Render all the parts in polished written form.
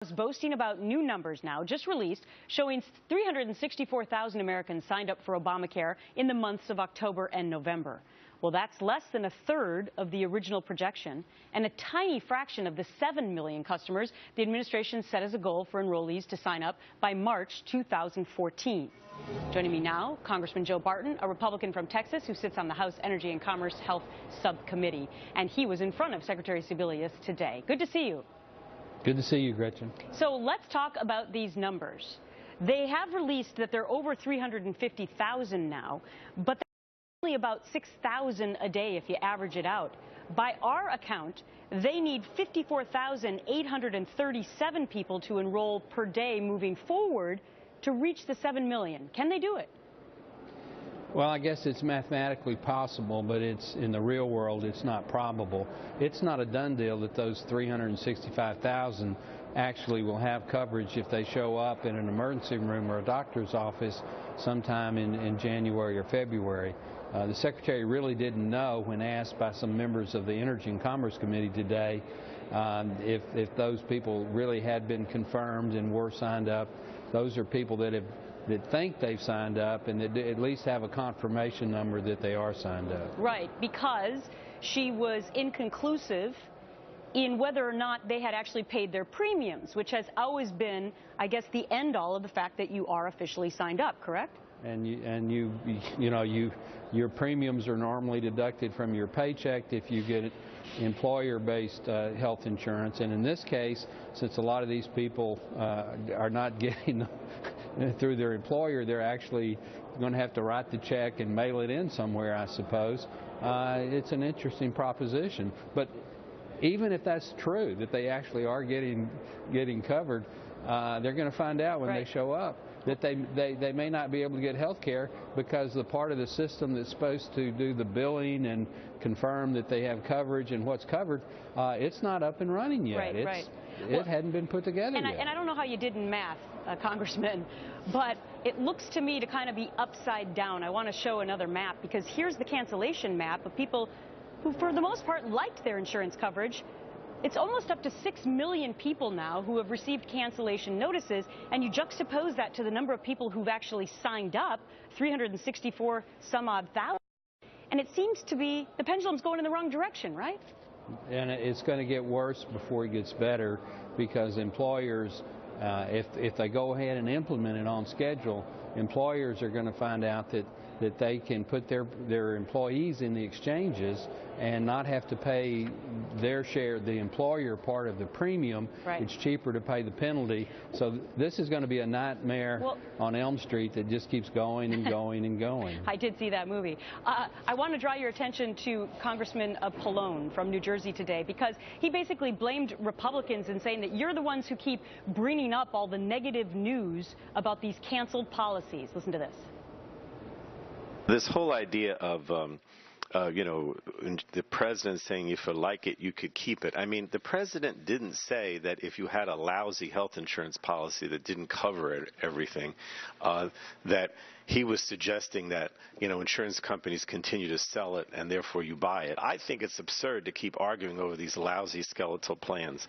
is boasting about new numbers now, just released, showing 364,000 Americans signed up for Obamacare in the months of October and November. Well, that's less than a third of the original projection and a tiny fraction of the 7 million customers the administration set as a goal for enrollees to sign up by March 2014. Joining me now, Congressman Joe Barton, a Republican from Texas who sits on the House Energy and Commerce Health Subcommittee. And he was in front of Secretary Sebelius today. Good to see you. Good to see you, Gretchen. So let's talk about these numbers. They have released that they're over 350,000 now, but they're only about 6,000 a day if you average it out. By our account, they need 54,837 people to enroll per day moving forward to reach the 7 million. Can they do it? Well, I guess it's mathematically possible, but it's in the real world, it's not probable. It's not a done deal that those 365,000 actually will have coverage if they show up in an emergency room or a doctor's office sometime in January or February. The Secretary really didn't know when asked by some members of the Energy and Commerce Committee today if those people really had been confirmed and were signed up. Those are people that think they've signed up and that at least have a confirmation number that they are signed up. Right, because she was inconclusive in whether or not they had actually paid their premiums, which has always been, I guess, the end all of the fact that you are officially signed up, correct? And your premiums are normally deducted from your paycheck if you get employer-based health insurance. And in this case, since a lot of these people are not getting through their employer, they're actually going to have to write the check and mail it in somewhere, I suppose. It's an interesting proposition. But even if that's true, that they actually are getting covered, they're going to find out when they show up that they may not be able to get health care because the part of the system that's supposed to do the billing and confirm that they have coverage and what's covered, it's not up and running yet. It hadn't been put together yet. And I don't know how you did in math, Congressman, but it looks to me to kind of be upside down. I want to show another map because here's the cancellation map of people who, for the most part, liked their insurance coverage. It's almost up to 6 million people now who have received cancellation notices, and you juxtapose that to the number of people who've actually signed up, 364 some odd thousand, and it seems to be the pendulum's going in the wrong direction, right? And it's going to get worse before it gets better because employers, if they go ahead and implement it on schedule, employers are going to find out that they can put their employees in the exchanges and not have to pay their share, the employer part of the premium. It's cheaper to pay the penalty. So this is going to be a nightmare on Elm Street that just keeps going and going and going. I did see that movie. I want to draw your attention to Congressman Pallone from New Jersey today because he basically blamed Republicans in saying that you're the ones who keep bringing up all the negative news about these canceled policies. Listen to this. This whole idea of, the president saying if you like it, you could keep it. I mean, the president didn't say that if you had a lousy health insurance policy that didn't cover everything, that he was suggesting that, insurance companies continue to sell it and therefore you buy it. I think it's absurd to keep arguing over these lousy skeletal plans.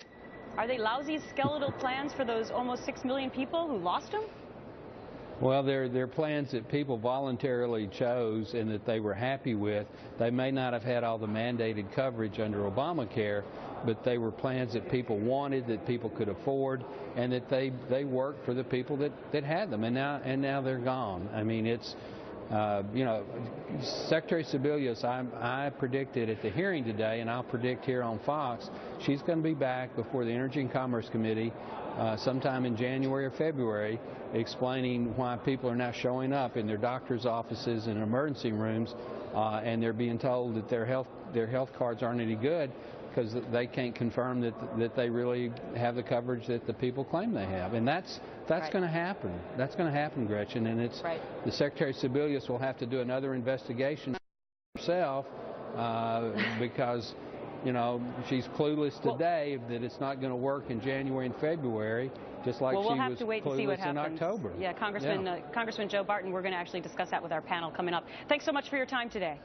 Are they lousy skeletal plans for those almost 6 million people who lost them? Well, they're plans that people voluntarily chose and that they were happy with. They may not have had all the mandated coverage under Obamacare, but they were plans that people wanted, that people could afford, and that they worked for the people that had them. And now they're gone. I mean, it's Secretary Sebelius, I predicted at the hearing today, and I'll predict here on Fox, she's going to be back before the Energy and Commerce Committee sometime in January or February, explaining why people are now showing up in their doctor's offices and emergency rooms, and they're being told that their health cards aren't any good because they can't confirm that they really have the coverage that the people claim they have. And that's going to happen. That's going to happen, Gretchen. And it's the Secretary Sebelius will have to do another investigation herself because she's clueless today that it's not going to work in January and February, just like we'll she have was to wait to see what clueless in happens. October. Yeah, Congressman Joe Barton, we're going to actually discuss that with our panel coming up. Thanks so much for your time today.